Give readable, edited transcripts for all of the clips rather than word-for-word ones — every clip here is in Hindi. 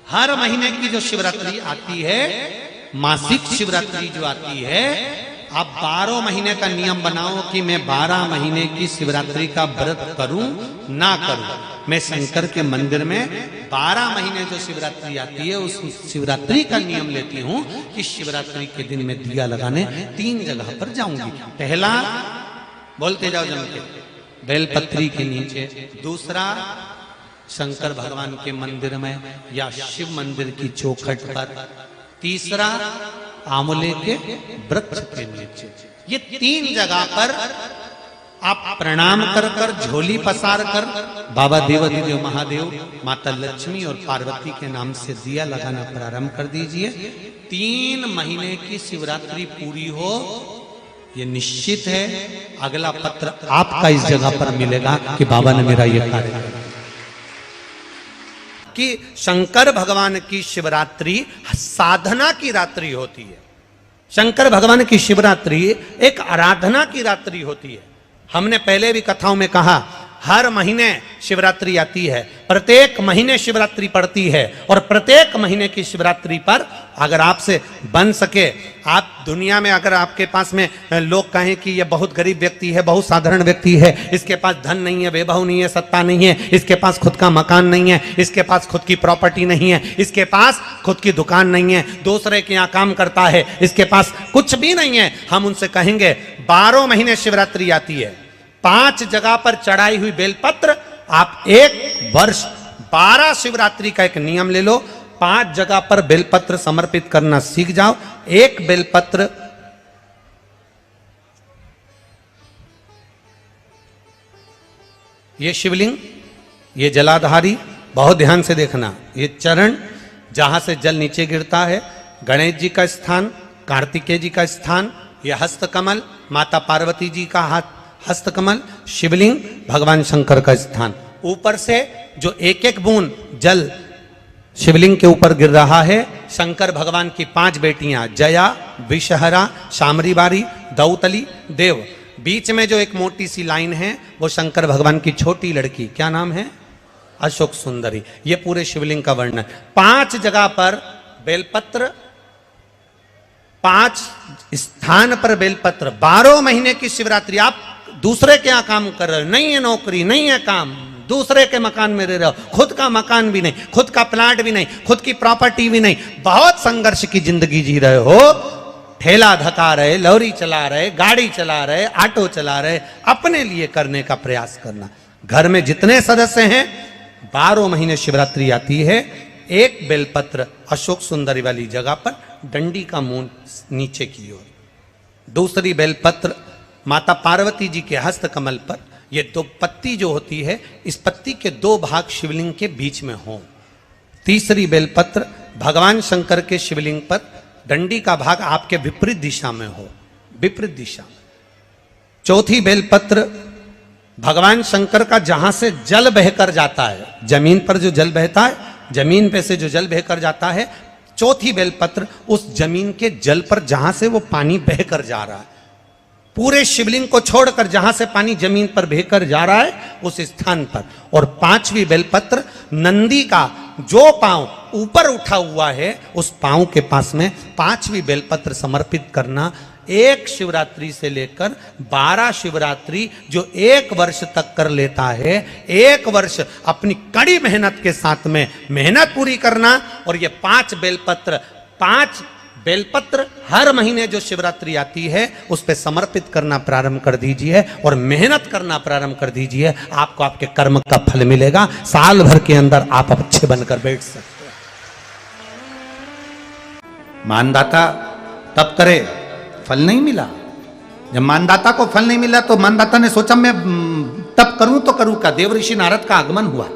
हर महीने की जो शिवरात्रि आती है, मासिक शिवरात्रि जो आती है, आप 12 महीने का नियम बनाओ कि मैं 12 महीने की शिवरात्रि का व्रत करूं ना करूं। मैं शंकर के मंदिर में 12 महीने जो शिवरात्रि आती है उस शिवरात्रि का नियम लेती हूं कि शिवरात्रि के दिन मैं दिया लगाने 3 जगह पर जाऊंगी। पहला, बोलते जाओ जम के, बेलपत्री के नीचे। दूसरा, शंकर भगवान के मंदिर में या शिव मंदिर की चौखट पर। तीसरा, आंवले के वृक्ष के नीचे। ये 3 जगह पर आप प्रणाम कर कर, झोली पसार कर बाबा देवाधिदेव महादेव, माता लक्ष्मी और पार्वती के नाम से दिया लगाना प्रारंभ कर दीजिए। 3 महीने की शिवरात्रि पूरी हो, ये निश्चित है अगला पत्र आपका इस जगह पर मिलेगा कि बाबा ने मेरा ये कार्य किया। कि शंकर भगवान की शिवरात्रि साधना की रात्रि होती है। शंकर भगवान की शिवरात्रि एक आराधना की रात्रि होती है। हमने पहले भी कथाओं में कहा, हर महीने शिवरात्रि आती है, प्रत्येक महीने शिवरात्रि पड़ती है, और प्रत्येक महीने की शिवरात्रि पर अगर आपसे बन सके, आप दुनिया में अगर आपके पास में लोग कहें कि ये बहुत गरीब व्यक्ति है, बहुत साधारण व्यक्ति है, इसके पास धन नहीं है, वैभव नहीं है, सत्ता नहीं है, इसके पास खुद का मकान नहीं है, इसके पास खुद की प्रॉपर्टी नहीं है, इसके पास खुद की दुकान नहीं है, दूसरे के यहाँ काम करता है, इसके पास कुछ भी नहीं है, हम उनसे कहेंगे 12 महीने शिवरात्रि आती है, 5 जगह पर चढ़ाई हुई बेलपत्र, आप 1 वर्ष 12 शिवरात्रि का एक नियम ले लो, 5 जगह पर बेलपत्र समर्पित करना सीख जाओ। 1 बेलपत्र ये शिवलिंग, ये जलाधारी, बहुत ध्यान से देखना, ये चरण जहां से जल नीचे गिरता है, गणेश जी का स्थान, कार्तिकेय जी का स्थान, ये हस्तकमल माता पार्वती जी का हाथ हस्तकमल, शिवलिंग भगवान शंकर का स्थान। ऊपर से जो एक एक बूंद जल शिवलिंग के ऊपर गिर रहा है, शंकर भगवान की 5 बेटियां जया, विषहरा, शामरीबारी, दौतली, देव। बीच में जो एक मोटी सी लाइन है वो शंकर भगवान की छोटी लड़की, क्या नाम है? अशोक सुंदरी। ये पूरे शिवलिंग का वर्णन। 5 जगह पर बेलपत्र, 5 स्थान पर बेलपत्र। 12 महीने की शिवरात्रि। आप दूसरे के यहाँ काम कर रहे हो, नहीं है नौकरी, नहीं है काम, दूसरे के मकान में रह रहे हो, खुद का मकान भी नहीं, खुद का प्लाट भी नहीं, खुद की प्रॉपर्टी भी नहीं, बहुत संघर्ष की जिंदगी जी रहे हो, ठेला धका रहे, लॉरी चला रहे, गाड़ी चला रहे, ऑटो चला रहे, अपने लिए करने का प्रयास करना। घर में जितने सदस्य हैं, 12 महीने शिवरात्रि आती है, 1 बेलपत्र अशोक सुंदरी वाली जगह पर, डंडी का मुंह नीचे की ओर। दूसरी बेलपत्र माता पार्वती जी के हस्त कमल पर। ये 2 पत्ती जो होती है, इस पत्ती के 2 भाग शिवलिंग के बीच में हो। तीसरी बेलपत्र भगवान शंकर के शिवलिंग पर, डंडी का भाग आपके विपरीत दिशा में हो, विपरीत दिशा में। चौथी बेलपत्र भगवान शंकर का जहां से जल बहकर जाता है, जमीन पर जो जल बहता है, जमीन पे से जो जल बहकर जाता है, चौथी बेलपत्र उस जमीन के जल पर जहां से वो पानी बहकर जा रहा है, पूरे शिवलिंग को छोड़कर जहां से पानी जमीन पर बहकर जा रहा है उस स्थान पर। और 5वीं बेलपत्र नंदी का जो पांव ऊपर उठा हुआ है उस पांव के पास में 5वीं बेलपत्र समर्पित करना। 1 शिवरात्रि से लेकर 12 शिवरात्रि जो 1 वर्ष तक कर लेता है, 1 वर्ष अपनी कड़ी मेहनत के साथ में मेहनत पूरी करना। और ये 5 बेलपत्र हर महीने जो शिवरात्रि आती है उस पे समर्पित करना प्रारंभ कर दीजिए और मेहनत करना प्रारंभ कर दीजिए। आपको आपके कर्म का फल मिलेगा। साल भर के अंदर आप अच्छे बनकर बैठ सकते हैं। मानदाता तप करे, फल नहीं मिला। जब मानदाता को फल नहीं मिला तो मानदाता ने सोचा मैं तप करूं तो करूं क्या। देव ऋषि नारद का आगमन हुआ।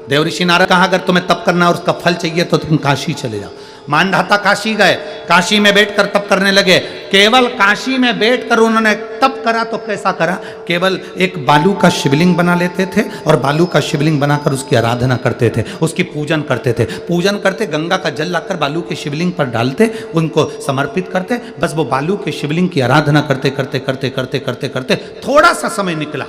देव ऋषि नारद कहा अगर तुम्हें तप करना और उसका फल चाहिए तो तुम काशी चले जाओ। मानधाता काशी गए, काशी में बैठकर तप करने लगे। केवल काशी में बैठकर उन्होंने तप करा तो कैसा करा, केवल एक बालू का शिवलिंग बना लेते थे और बालू का शिवलिंग बनाकर उसकी आराधना करते थे, उसकी पूजन करते थे। पूजन करते, गंगा का जल लाकर बालू के शिवलिंग पर डालते, उनको समर्पित करते। बस वो बालू के शिवलिंग की आराधना करते करते करते करते करते करते थोड़ा सा समय निकला।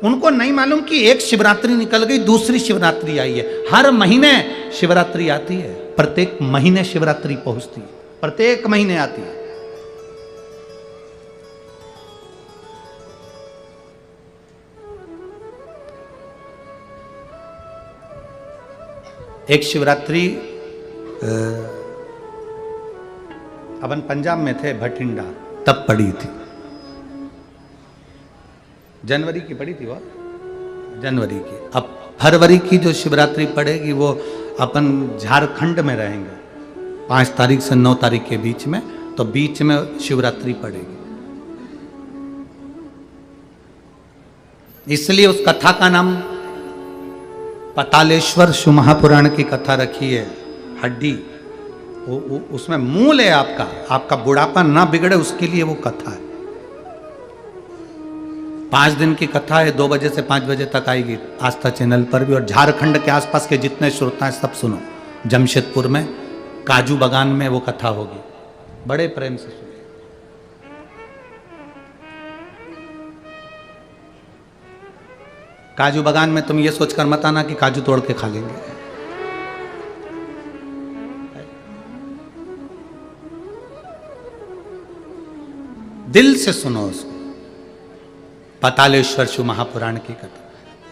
उनको नहीं मालूम कि एक शिवरात्रि निकल गई, दूसरी शिवरात्रि आई है। हर महीने शिवरात्रि आती है। प्रत्येक महीने शिवरात्रि पहुंचती है, प्रत्येक महीने आती है। एक शिवरात्रि अपन पंजाब में थे, भटिंडा, तब पड़ी थी, जनवरी की पड़ी थी वो, जनवरी की। अब फरवरी की जो शिवरात्रि पड़ेगी वो अपन झारखंड में रहेंगे 5 तारीख से 9 तारीख के बीच में, तो बीच में शिवरात्रि पड़ेगी। इसलिए उस कथा का नाम पतालेश्वर शिव महापुराण की कथा रखी है। हड्डी उसमें मूल है आपका बुढ़ापा ना बिगड़े उसके लिए वो कथा है। 5 दिन की कथा है, 2 बजे से 5 बजे तक आएगी आस्था चैनल पर भी। और झारखंड के आसपास के जितने श्रोता हैं सब सुनो, जमशेदपुर में काजू बागान में वो कथा होगी, बड़े प्रेम से सुनो। काजू बागान में तुम ये सोचकर मत आना कि काजू तोड़ के खा लेंगे। दिल से सुनो उसको, पतालेश्वर शिव महापुराण की कथा।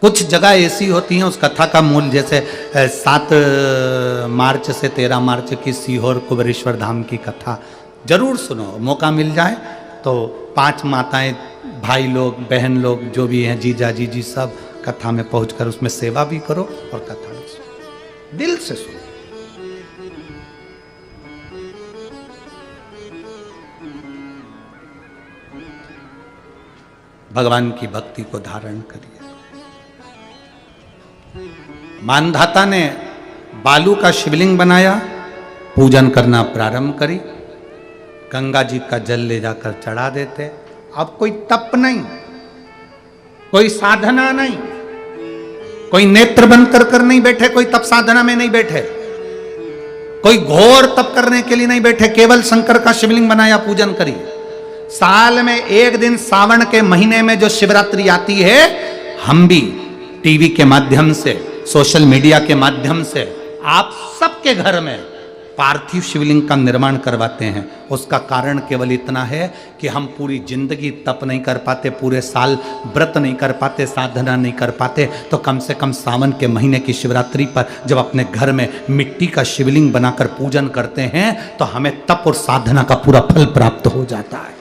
कुछ जगह ऐसी होती हैं उस कथा का मूल, जैसे 7 मार्च से 13 मार्च की सीहोर कुबेरेश्वर धाम की कथा जरूर सुनो, मौका मिल जाए तो 5 माताएं, भाई लोग, बहन लोग जो भी हैं, जीजा जीजी, सब कथा में पहुंचकर उसमें सेवा भी करो और कथा भी सुनो, दिल से सुनो। भगवान की भक्ति को धारण करिए। मानधाता ने बालू का शिवलिंग बनाया, पूजन करना प्रारंभ करी, गंगा जी का जल ले जाकर चढ़ा देते। अब कोई तप नहीं, कोई साधना नहीं, कोई नेत्र बंद कर नहीं बैठे, कोई तप साधना में नहीं बैठे, कोई घोर तप करने के लिए नहीं बैठे, केवल शंकर का शिवलिंग बनाया, पूजन करी। साल में एक दिन सावन के महीने में जो शिवरात्रि आती है, हम भी टीवी के माध्यम से, सोशल मीडिया के माध्यम से आप सबके घर में पार्थिव शिवलिंग का निर्माण करवाते हैं। उसका कारण केवल इतना है कि हम पूरी जिंदगी तप नहीं कर पाते, पूरे साल व्रत नहीं कर पाते, साधना नहीं कर पाते, तो कम से कम सावन के महीने की शिवरात्रि पर जब अपने घर में मिट्टी का शिवलिंग बनाकर पूजन करते हैं तो हमें तप और साधना का पूरा फल प्राप्त हो जाता है।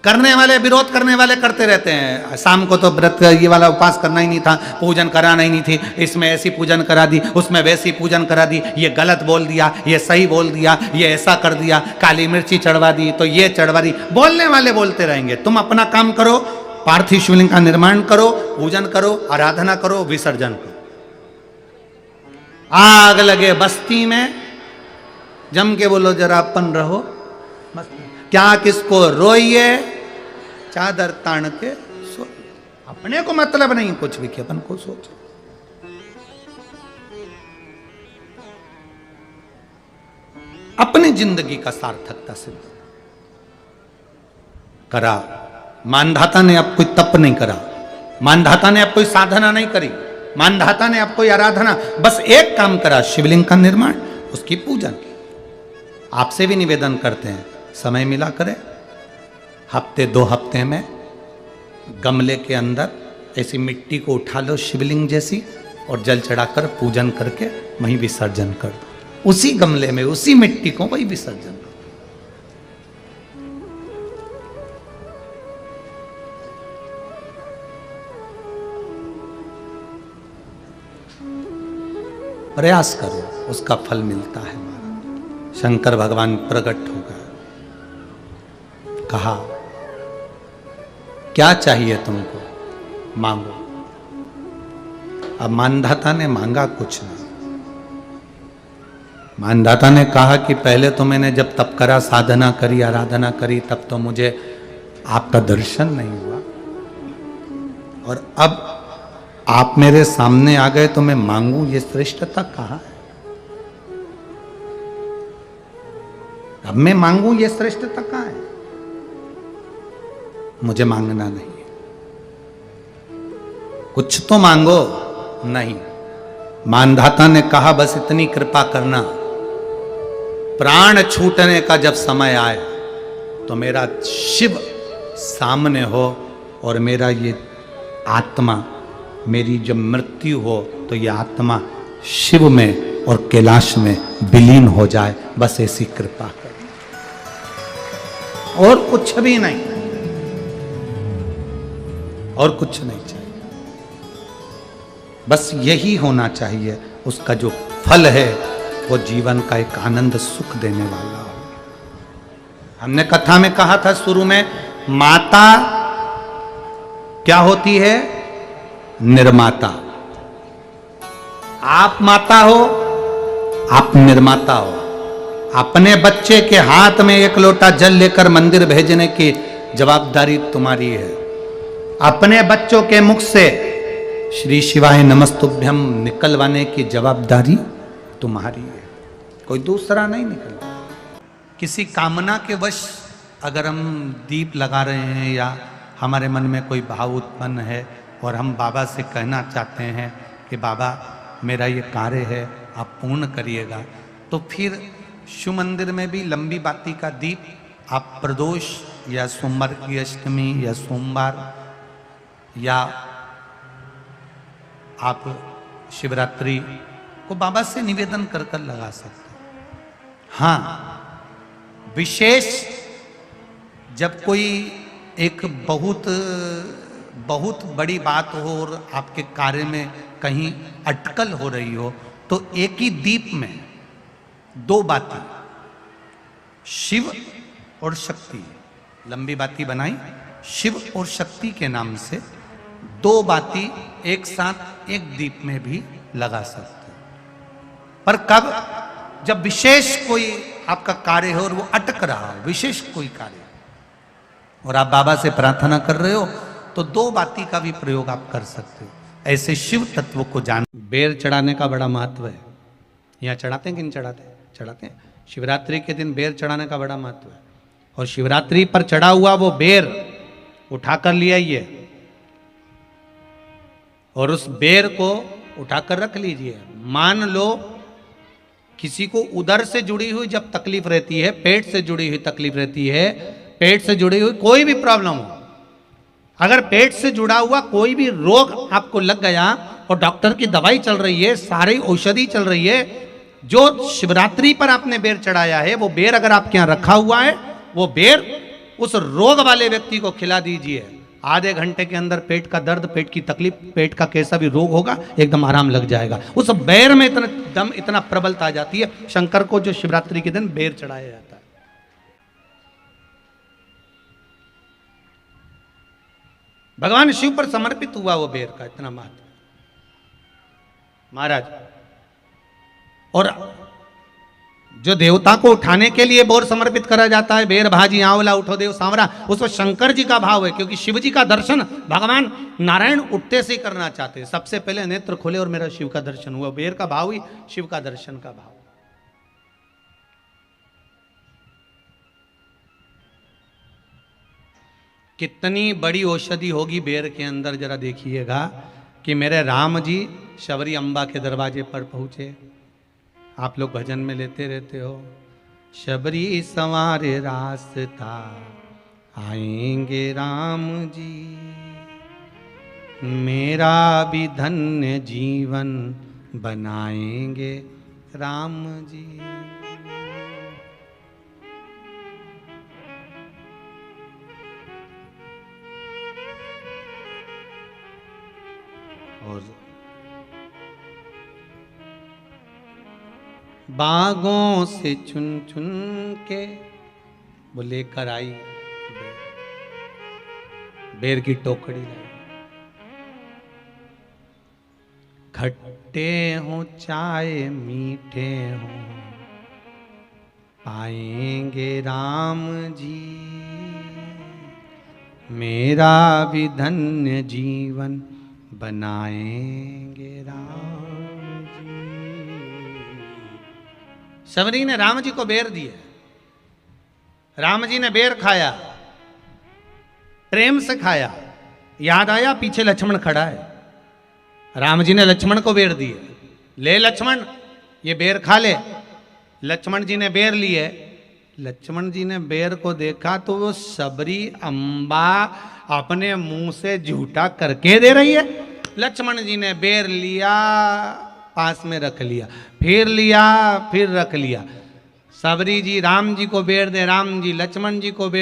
करने वाले, विरोध करने वाले करते रहते हैं, शाम को तो व्रत ये वाला उपवास करना ही नहीं था, पूजन कराना ही नहीं थी, इसमें ऐसी पूजन करा दी, उसमें वैसी पूजन करा दी, ये गलत बोल दिया, ये सही बोल दिया, ये ऐसा कर दिया, काली मिर्ची चढ़वा दी तो ये चढ़वा दी। बोलने वाले बोलते रहेंगे, तुम अपना काम करो, पार्थिव शिवलिंग का निर्माण करो, पूजन करो, आराधना करो, विसर्जन करो। आग लगे बस्ती में, जम के बोलो जरा अपन रहो, क्या किसको रोइए, चादर तान के सो, अपने को मतलब नहीं कुछ भी कि अपन को सोचो। अपनी जिंदगी का सार्थकता सिद्ध करा। मानधाता ने अब कोई तप नहीं करा, मानधाता ने अब कोई साधना नहीं करी, मानधाता ने अब कोई आराधना, बस एक काम करा, शिवलिंग का निर्माण, उसकी पूजन। आपसे भी निवेदन करते हैं, समय मिला करे, हफ्ते 2 हफ्ते में गमले के अंदर ऐसी मिट्टी को उठा लो शिवलिंग जैसी, और जल चढ़ाकर पूजन करके वहीं विसर्जन कर दो। उसी गमले में, उसी मिट्टी को वहीं विसर्जन कर दो। प्रयास करो, उसका फल मिलता है। शंकर भगवान प्रकट हो गए, कहा क्या चाहिए तुमको, मांगो। अब मानधाता ने मांगा कुछ नहीं। मानधाता ने कहा कि पहले तो मैंने जब तप करा, साधना करी, आराधना करी, तब तो मुझे आपका दर्शन नहीं हुआ, और अब आप मेरे सामने आ गए तो मैं मांगू, ये श्रेष्ठता कहाँ है? अब मैं मांगू, ये श्रेष्ठता कहाँ है? मुझे मांगना नहीं है। कुछ तो मांगो, नहीं। मानधाता ने कहा बस इतनी कृपा करना, प्राण छूटने का जब समय आए तो मेरा शिव सामने हो और मेरा ये आत्मा, मेरी जब मृत्यु हो तो ये आत्मा शिव में और कैलाश में विलीन हो जाए, बस ऐसी कृपा कर, और कुछ भी नहीं, और कुछ नहीं चाहिए, बस यही होना चाहिए। उसका जो फल है वो जीवन का एक आनंद सुख देने वाला हो। हमने कथा में कहा था शुरू में, माता क्या होती है? निर्माता। आप माता हो, आप निर्माता हो। अपने बच्चे के हाथ में एक लोटा जल लेकर मंदिर भेजने की जवाबदारी तुम्हारी है। अपने बच्चों के मुख से श्री शिवाय नमस्तुभ्यम निकलवाने की जवाबदारी तुम्हारी है, कोई दूसरा नहीं निकलवा। किसी कामना के वश अगर हम दीप लगा रहे हैं या हमारे मन में कोई भाव उत्पन्न है और हम बाबा से कहना चाहते हैं कि बाबा मेरा ये कार्य है आप पूर्ण करिएगा, तो फिर शिव मंदिर में भी लंबी बाती का दीप आप प्रदोष या सोमवार की अष्टमी या सोमवार या आप शिवरात्रि को बाबा से निवेदन कर कर लगा सकते हैं। हाँ, विशेष जब कोई एक बहुत बड़ी बात हो और आपके कार्य में कहीं अटकल हो रही हो, तो एक ही दीप में दो बाती, शिव और शक्ति, लंबी बाती बनाई शिव और शक्ति के नाम से, दो बाती एक साथ एक दीप में भी लगा सकते हैं। पर कब? जब विशेष कोई आपका कार्य हो और वो अटक रहा हो, विशेष कोई कार्य, और आप बाबा से प्रार्थना कर रहे हो, तो दो बाती का भी प्रयोग आप कर सकते हो। ऐसे शिव तत्व को जान। बेर चढ़ाने का बड़ा महत्व है। यहाँ चढ़ाते हैं कि नहीं चढ़ाते? चढ़ाते हैं। शिवरात्रि के दिन बेर चढ़ाने का बड़ा महत्व है। और शिवरात्रि पर चढ़ा हुआ वो बेर उठाकर ले आइए और उस बेर को उठाकर रख लीजिए। मान लो किसी को उदर से जुड़ी हुई जब तकलीफ रहती है, पेट से जुड़ी हुई तकलीफ रहती है, पेट से जुड़ी हुई कोई भी प्रॉब्लम हो, अगर पेट से जुड़ा हुआ कोई भी रोग आपको लग गया और डॉक्टर की दवाई चल रही है, सारी औषधि चल रही है, जो शिवरात्रि पर आपने बेर चढ़ाया है, वो बेर अगर आपके यहां रखा हुआ है, वो बेर उस रोग वाले व्यक्ति को खिला दीजिए। आधे घंटे के अंदर पेट का दर्द, पेट की तकलीफ, पेट का कैसा भी रोग होगा, एकदम आराम लग जाएगा। उस बेर में इतना दम, इतना प्रबलता आ जाती है। शंकर को जो शिवरात्रि के दिन बेर चढ़ाया जाता है। भगवान शिव पर समर्पित हुआ वो बेर का इतना महत्व महाराज। और जो देवता को उठाने के लिए बोर समर्पित करा जाता है, बेर भाजी आंवला उठो देव सांवरा, उसमें शंकर जी का भाव है, क्योंकि शिव जी का दर्शन भगवान नारायण उठते से ही करना चाहते हैं। सबसे पहले नेत्र खोले और मेरा शिव का दर्शन हुआ। बेर का भाव ही शिव का दर्शन का भाव। कितनी बड़ी औषधि होगी बेर के अंदर, जरा देखिएगा कि मेरे राम जी शबरी अम्बा के दरवाजे पर पहुंचे। आप लोग भजन में लेते रहते हो, शबरी संवारे रास्ता आएंगे राम जी, मेरा भी धन्य जीवन बनाएंगे राम जी। और बागों से चुन चुन के वो लेकर आई बेर की टोकरी लाई। खट्टे हो चाहे मीठे हो पाएंगे राम जी, मेरा भी धन्य जीवन बनाएंगे राम जी। शबरी ने राम जी को बेर दिए, राम जी ने बेर खाया, प्रेम से खाया। याद आया पीछे लक्ष्मण खड़ा है, राम जी ने लक्ष्मण को बेर दिए, ले लक्ष्मण ये बेर खा ले। लक्ष्मण जी ने बेर लिए। लक्ष्मण जी ने बेर को देखा तो वो सबरी अम्बा अपने मुंह से झूठा करके दे रही है। लक्ष्मण जी ने बेर लिया, पास में रख लिया, फिर लिया, फिर रख लिया। सबरी जी राम जी को बेर दे, राम जी लक्ष्मण जी को बेर